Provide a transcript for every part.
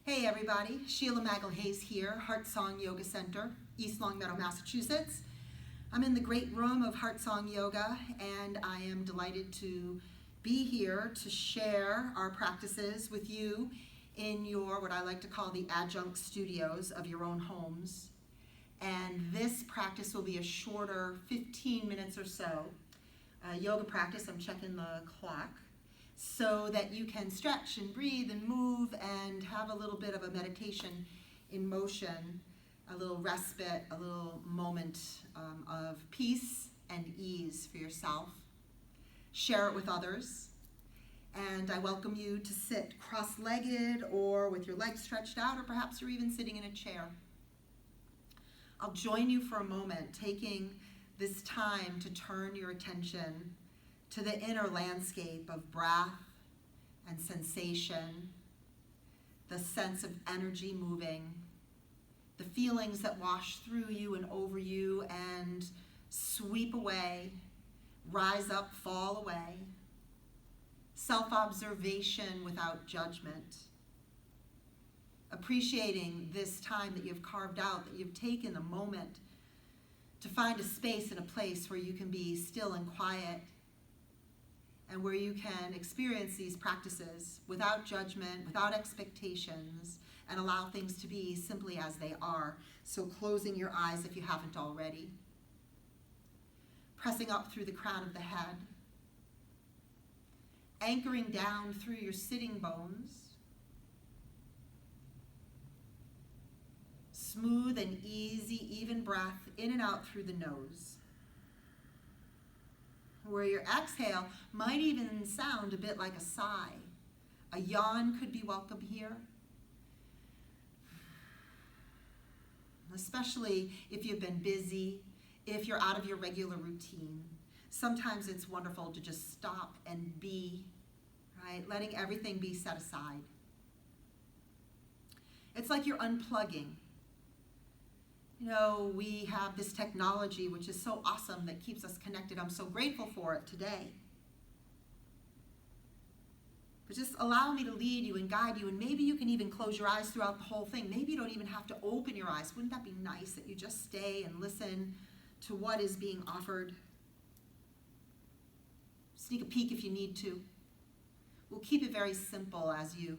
Hey everybody, Sheila Magalhaes here, Heartsong Yoga Center, East Longmeadow, Massachusetts. I'm in the great room of Heartsong Yoga, and I am delighted to be here to share our practices with you in your, what I like to call the adjunct studios of your own homes. And this practice will be a shorter 15 minutes or so yoga practice. I'm checking the clock, so that you can stretch and breathe and move and have a little bit of a meditation in motion, a little respite, a little moment of peace and ease for yourself. Share it with others. And I welcome you to sit cross-legged or with your legs stretched out, or perhaps you're even sitting in a chair. I'll join you for a moment, taking this time to turn your attention to the inner landscape of breath and sensation, the sense of energy moving, the feelings that wash through you and over you and sweep away, rise up, fall away, self-observation without judgment, appreciating this time that you've carved out, that you've taken a moment to find a space and a place where you can be still and quiet, and where you can experience these practices without judgment, without expectations, and allow things to be simply as they are. So closing your eyes if you haven't already. Pressing up through the crown of the head. Anchoring down through your sitting bones. Smooth and easy, even breath in and out through the nose. Where your exhale might even sound a bit like a sigh. A yawn could be welcome here. Especially if you've been busy, if you're out of your regular routine. Sometimes it's wonderful to just stop and be, right? Letting everything be set aside. It's like you're unplugging. You know, we have this technology which is so awesome that keeps us connected. I'm so grateful for it today. But just allow me to lead you and guide you, and maybe you can even close your eyes throughout the whole thing. Maybe you don't even have to open your eyes. Wouldn't that be nice that you just stay and listen to what is being offered? Sneak a peek if you need to. We'll keep it very simple as you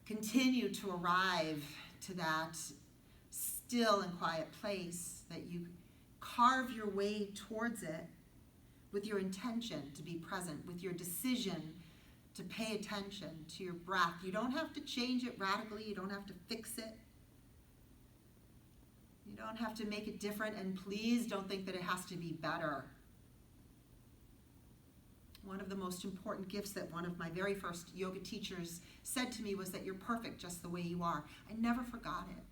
continue to arrive to that still and quiet place, that you carve your way towards it with your intention to be present, with your decision to pay attention to your breath. You don't have to change it radically. You don't have to fix it. You don't have to make it different, and please don't think that it has to be better. One of the most important gifts that one of my very first yoga teachers said to me was that you're perfect just the way you are. I never forgot it.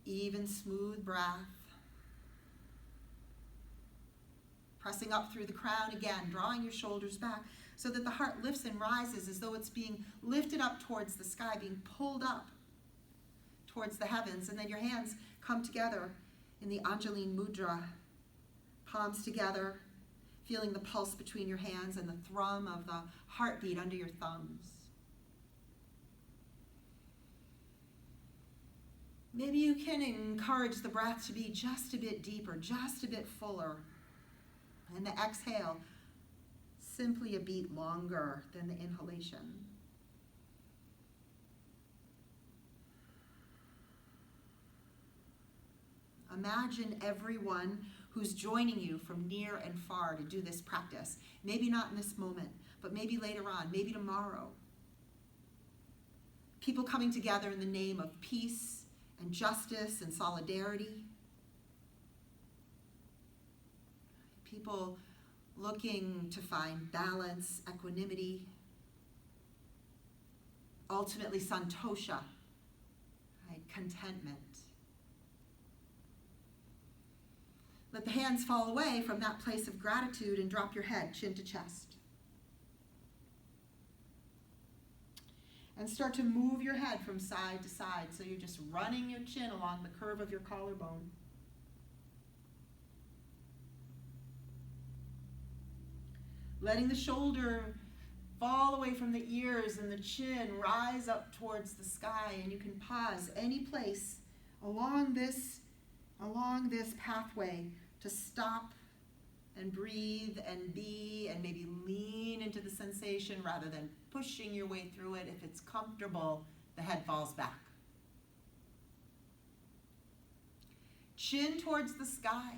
Even smooth breath. Pressing up through the crown again, drawing your shoulders back so that the heart lifts and rises as though it's being lifted up towards the sky, being pulled up towards the heavens. And then your hands come together in the Anjali Mudra, palms together, feeling the pulse between your hands and the thrum of the heartbeat under your thumbs. Maybe you can encourage the breath to be just a bit deeper, just a bit fuller. And the exhale, simply a beat longer than the inhalation. Imagine everyone who's joining you from near and far to do this practice. Maybe not in this moment, but maybe later on, maybe tomorrow. People coming together in the name of peace and justice and solidarity. People looking to find balance, equanimity, ultimately santosha, right? Contentment. Let the hands fall away from that place of gratitude and drop your head, chin to chest. And start to move your head from side to side, so you're just running your chin along the curve of your collarbone. Letting the shoulder fall away from the ears and the chin, rise up towards the sky, and you can pause any place along this pathway to stop and breathe and be and maybe lean into the sensation rather than pushing your way through it. If it's comfortable, the head falls back. Chin towards the sky.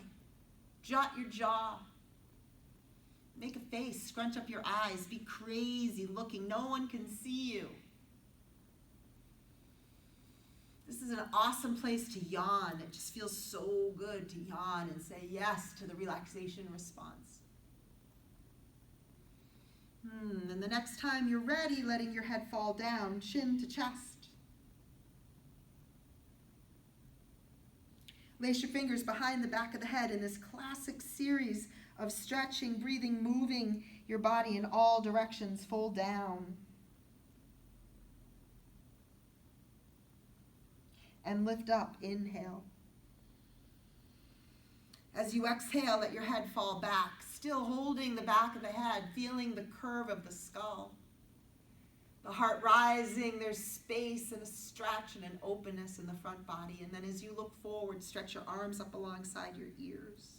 Jut your jaw. Make a face, scrunch up your eyes, be crazy looking. No one can see you. This is an awesome place to yawn. It just feels so good to yawn and say yes to the relaxation response. And the next time you're ready, letting your head fall down, chin to chest. Lace your fingers behind the back of the head in this classic series of stretching, breathing, moving your body in all directions. Fold down. And lift up. Inhale. As you exhale, let your head fall back, still holding the back of the head, feeling the curve of the skull. The heart rising, there's space and a stretch and an openness in the front body. And then as you look forward, stretch your arms up alongside your ears.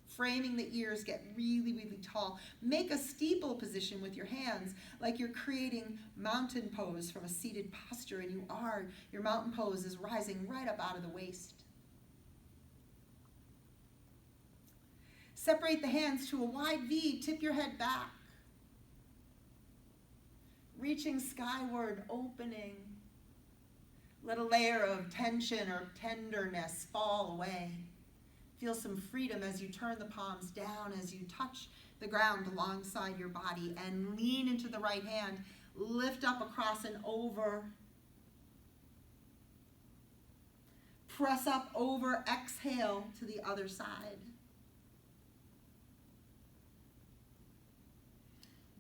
Framing the ears, get really, really tall. Make a steeple position with your hands, like you're creating mountain pose from a seated posture, and you are. Your mountain pose is rising right up out of the waist. Separate the hands to a wide V, tip your head back. Reaching skyward, opening. Let a layer of tension or tenderness fall away. Feel some freedom as you turn the palms down, as you touch the ground alongside your body, and lean into the right hand. Lift up across and over. Press up over, exhale to the other side.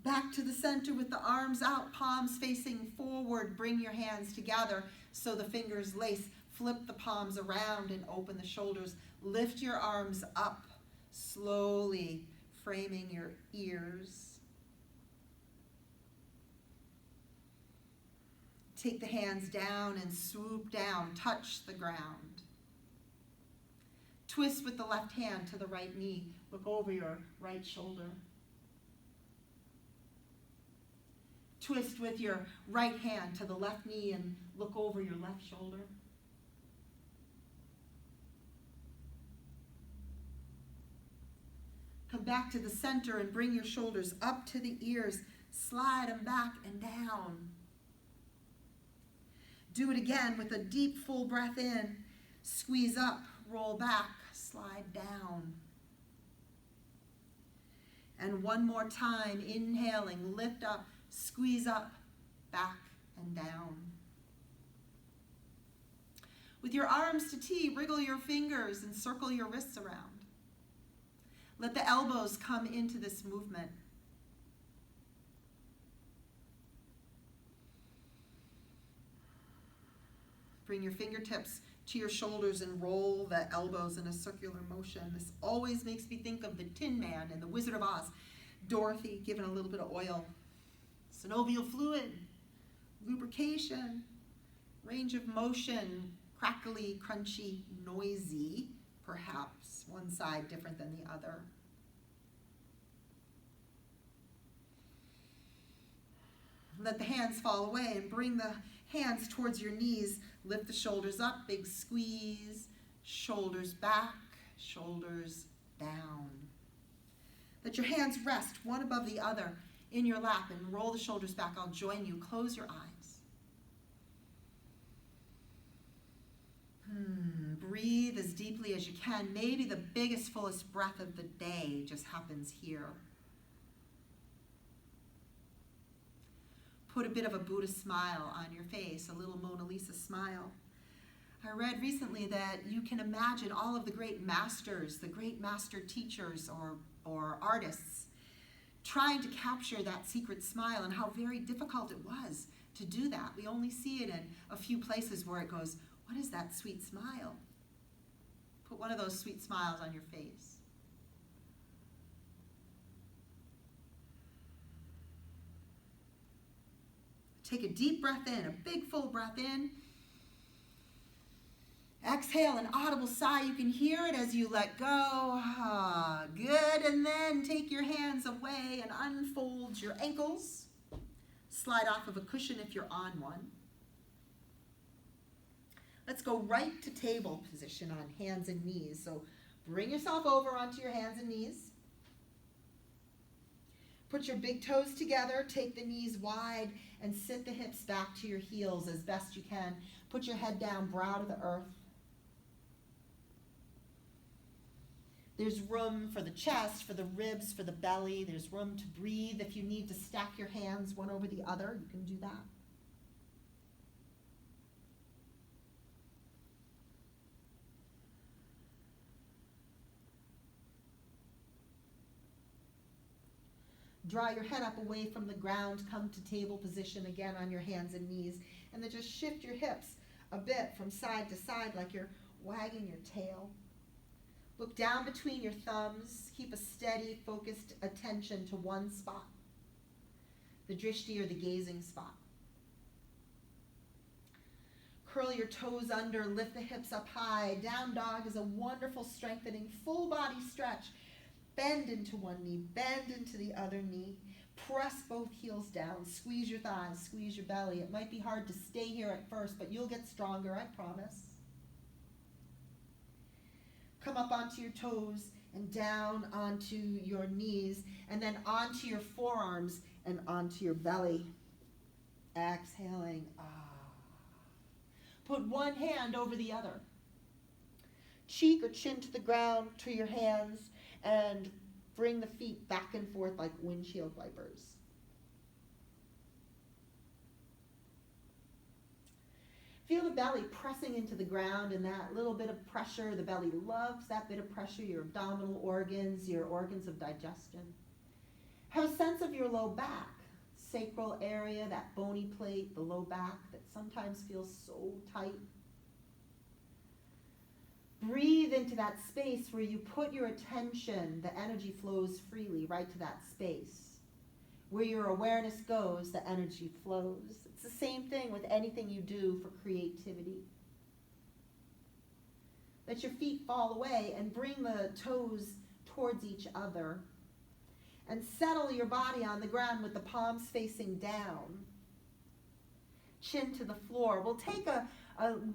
Back to the center with the arms out, palms facing forward. Bring your hands together so the fingers lace. Flip the palms around and open the shoulders. Lift your arms up, slowly framing your ears. Take the hands down and swoop down, touch the ground. Twist with the left hand to the right knee. Look over your right shoulder. Twist with your right hand to the left knee and look over your left shoulder. Come back to the center and bring your shoulders up to the ears. Slide them back and down. Do it again with a deep, full breath in. Squeeze up, roll back, slide down. And one more time, inhaling, lift up, squeeze up, back and down. With your arms to T, wriggle your fingers and circle your wrists around. Let the elbows come into this movement. Bring your fingertips to your shoulders and roll the elbows in a circular motion. This always makes me think of the Tin Man in The Wizard of Oz. Dorothy given a little bit of oil. Synovial fluid, lubrication, range of motion, crackly, crunchy, noisy, perhaps one side different than the other. Let the hands fall away and bring the hands towards your knees. Lift the shoulders up, big squeeze, shoulders back, shoulders down. Let your hands rest one above the other in your lap and roll the shoulders back. I'll join you. Close your eyes. Breathe as deeply as you can. Maybe the biggest, fullest breath of the day just happens here. Put a bit of a Buddha smile on your face, a little Mona Lisa smile. I read recently that you can imagine all of the great masters, the great master teachers or artists trying to capture that secret smile and how very difficult it was to do that. We only see it in a few places where it goes, what is that sweet smile? Put one of those sweet smiles on your face. Take a deep breath in, a big full breath in. Exhale, an audible sigh. You can hear it as you let go. Ah, good. And then take your hands away and unfold your ankles. Slide off of a cushion if you're on one. Let's go right to table position on hands and knees. So bring yourself over onto your hands and knees. Put your big toes together, take the knees wide, and sit the hips back to your heels as best you can. Put your head down, brow to the earth. There's room for the chest, for the ribs, for the belly. There's room to breathe. If you need to stack your hands one over the other, you can do that. Draw your head up away from the ground. Come to table position again on your hands and knees. And then just shift your hips a bit from side to side like you're wagging your tail. Look down between your thumbs. Keep a steady, focused attention to one spot. The drishti, or the gazing spot. Curl your toes under, lift the hips up high. Down dog is a wonderful strengthening full body stretch. Bend into one knee, bend into the other knee. Press both heels down, squeeze your thighs, squeeze your belly. It might be hard to stay here at first, but you'll get stronger, I promise. Come up onto your toes and down onto your knees, and then onto your forearms and onto your belly. Exhaling. Put one hand over the other. Cheek or chin to the ground, to your hands, and bring the feet back and forth like windshield wipers. Feel the belly pressing into the ground, and that little bit of pressure. The belly loves that bit of pressure, your abdominal organs, your organs of digestion. Have a sense of your low back, sacral area, that bony plate, the low back that sometimes feels so tight. Breathe into that space where you put your attention. The energy flows freely right to that space. Where your awareness goes, the energy flows. It's the same thing with anything you do for creativity. Let your feet fall away and bring the toes towards each other. And settle your body on the ground with the palms facing down. Chin to the floor. We'll take a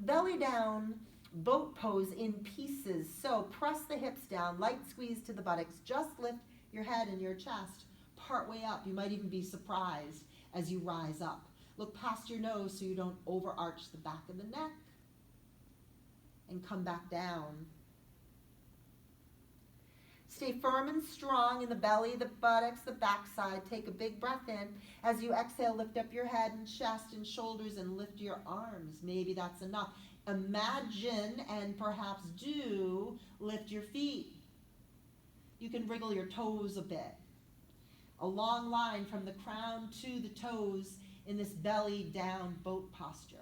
belly down boat pose in pieces. So press the hips down, light squeeze to the buttocks. Just lift your head and your chest part way up. You might even be surprised as you rise up. Look past your nose so you don't overarch the back of the neck. And come back down. Stay firm and strong in the belly, the buttocks, the backside. Take a big breath in. As you exhale, lift up your head and chest and shoulders and lift your arms. Maybe that's enough. Imagine and perhaps do lift your feet. You can wriggle your toes a bit. A long line from the crown to the toes in this belly down boat posture.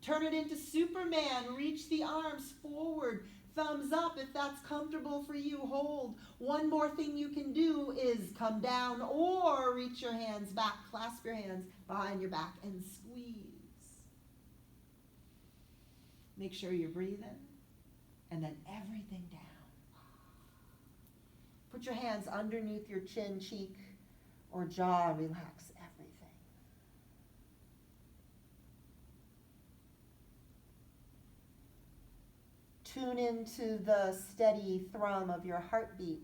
Turn it into Superman. Reach the arms forward. Thumbs up if that's comfortable for you. Hold. One more thing you can do is come down or reach your hands back. Clasp your hands behind your back and squeeze. Make sure you're breathing. And then everything down. Put your hands underneath your chin, cheek, or jaw. Relax everything. Tune into the steady thrum of your heartbeat.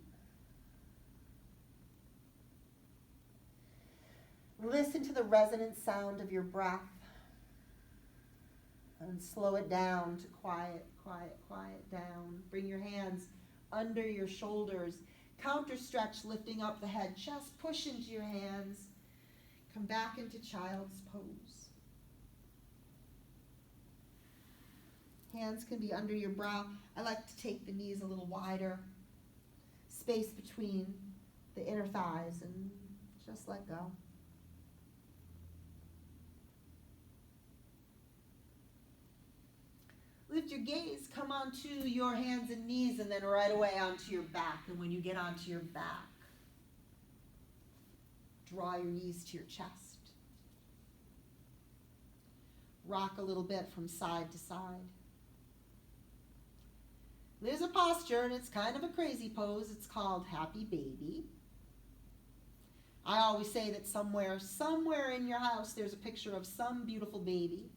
Listen to the resonant sound of your breath. And slow it down to quiet, quiet, quiet down. Bring your hands under your shoulders. Counter stretch, lifting up the head. Chest, push into your hands. Come back into child's pose. Hands can be under your brow. I like to take the knees a little wider. Space between the inner thighs and just let go. Lift your gaze, come onto your hands and knees, and then right away onto your back. And when you get onto your back, draw your knees to your chest. rock a little bit from side to side. There's a posture, and it's kind of a crazy pose. It's called Happy Baby. I always say that somewhere in your house, there's a picture of some beautiful baby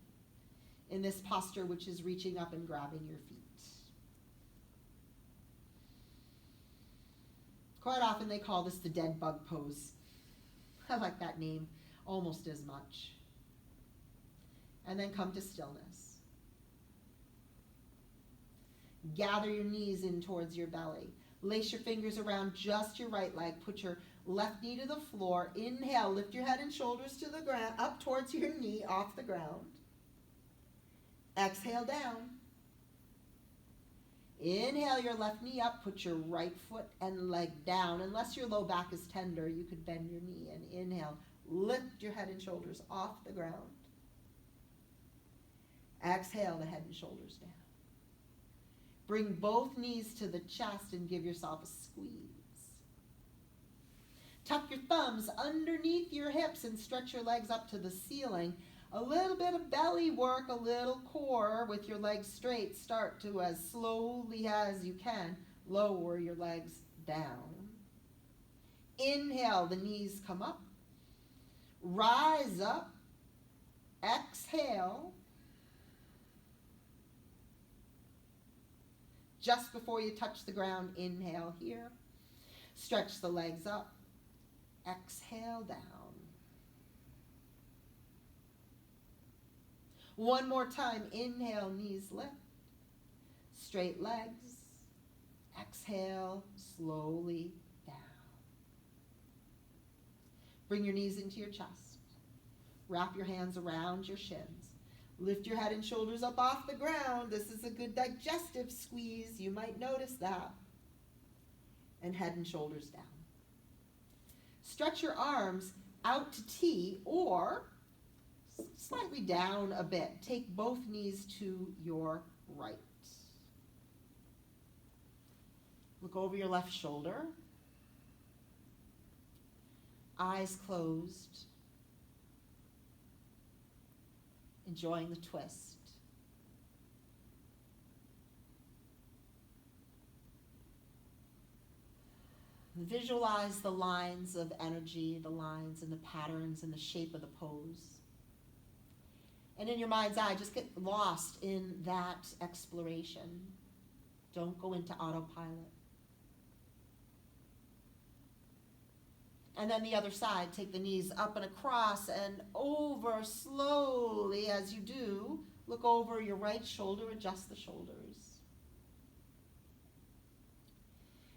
in this posture, which is reaching up and grabbing your feet. Quite often they call this the dead bug pose. I like that name almost as much. And then come to stillness. Gather your knees in towards your belly. Lace your fingers around just your right leg. Put your left knee to the floor. Inhale, lift your head and shoulders to the ground, up towards your knee, off the ground. Exhale down. Inhale your left knee up, put your right foot and leg down. Unless your low back is tender, you could bend your knee and inhale. Lift your head and shoulders off the ground. Exhale the head and shoulders down. Bring both knees to the chest and give yourself a squeeze. Tuck your thumbs underneath your hips and stretch your legs up to the ceiling. A little bit of belly work, a little core with your legs straight. Start to, as slowly as you can, lower your legs down. Inhale, the knees come up. Rise up. Exhale. Just before you touch the ground, inhale here. Stretch the legs up. Exhale down. One more time, inhale, knees lift, straight legs, exhale, slowly down. Bring your knees into your chest. Wrap your hands around your shins. Lift your head and shoulders up off the ground. This is a good digestive squeeze. You might notice that. And head and shoulders down. Stretch your arms out to T or slightly down a bit. Take both knees to your right. Look over your left shoulder. Eyes closed. Enjoying the twist. Visualize the lines of energy, the lines and the patterns and the shape of the pose. And in your mind's eye, just get lost in that exploration. Don't go into autopilot. And then the other side, take the knees up and across and over slowly. As you do, look over your right shoulder, adjust the shoulders.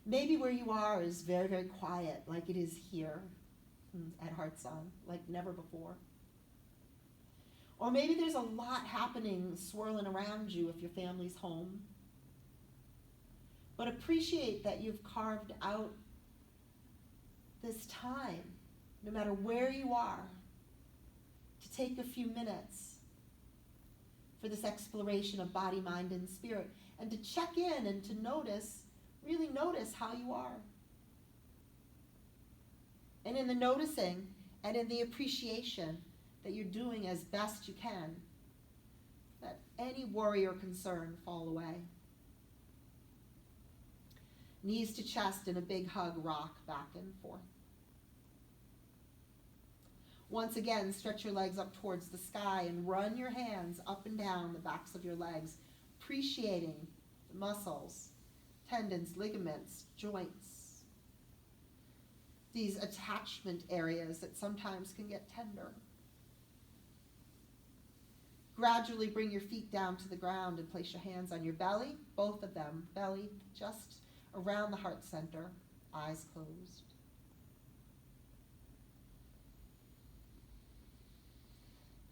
Maybe where you are is very, very quiet, like it is here at Heartsong, like never before. Or maybe there's a lot happening, swirling around you if your family's home. But appreciate that you've carved out this time, no matter where you are, to take a few minutes for this exploration of body, mind, and spirit, and to check in and to notice, really notice how you are. And in the noticing and in the appreciation that you're doing as best you can, let any worry or concern fall away. Knees to chest in a big hug, rock back and forth. Once again, stretch your legs up towards the sky and run your hands up and down the backs of your legs, appreciating the muscles, tendons, ligaments, joints, these attachment areas that sometimes can get tender. Gradually bring your feet down to the ground and place your hands on your belly, both of them, belly just around the heart center, eyes closed.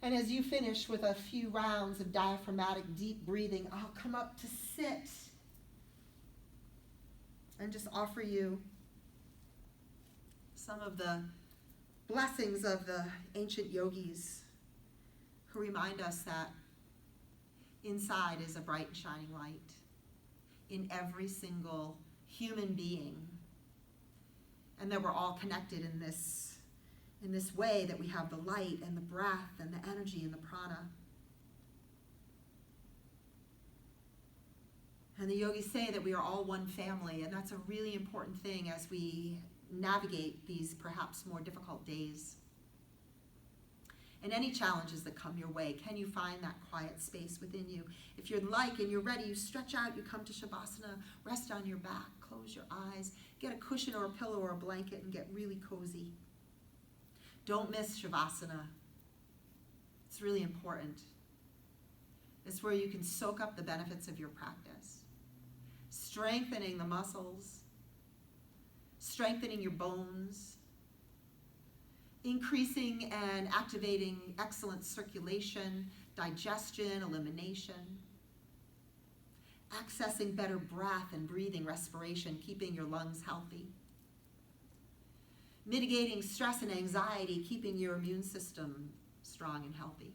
And as you finish with a few rounds of diaphragmatic deep breathing, I'll come up to sit and just offer you some of the blessings of the ancient yogis who remind us that inside is a bright and shining light in every single human being, and that we're all connected in this way, that we have the light and the breath and the energy and the prana. And the yogis say that we are all one family, and that's a really important thing as we navigate these perhaps more difficult days. And any challenges that come your way, can you find that quiet space within you? If you're like and you're ready, you stretch out, you come to Shavasana, rest on your back, close your eyes, get a cushion or a pillow or a blanket and get really cozy. Don't miss Shavasana. It's really important. It's where you can soak up the benefits of your practice. Strengthening the muscles, strengthening your bones, increasing and activating excellent circulation, digestion, elimination, accessing better breath and breathing, respiration, keeping your lungs healthy, mitigating stress and anxiety, keeping your immune system strong and healthy.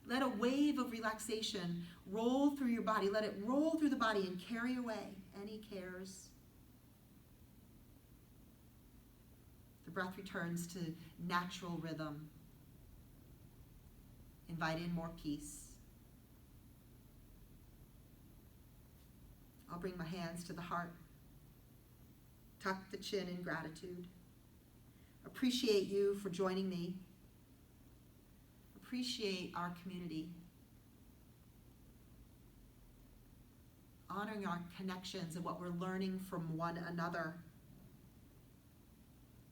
Let a wave of relaxation roll through your body. Let it roll through the body and carry away any cares. The breath returns to natural rhythm. Invite in more peace. I'll bring my hands to the heart. Tuck the chin in gratitude. Appreciate you for joining me. Appreciate our community. Honoring our connections and what we're learning from one another.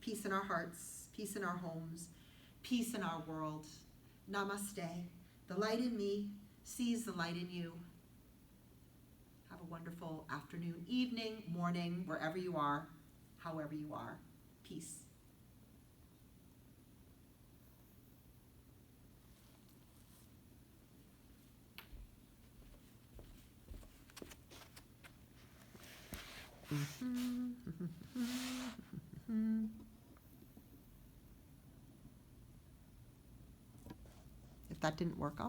Peace in our hearts, peace in our homes, peace in our world. Namaste. The light in me sees the light in you. Have a wonderful afternoon, evening, morning, wherever you are, however you are. Peace. If that didn't work, I'll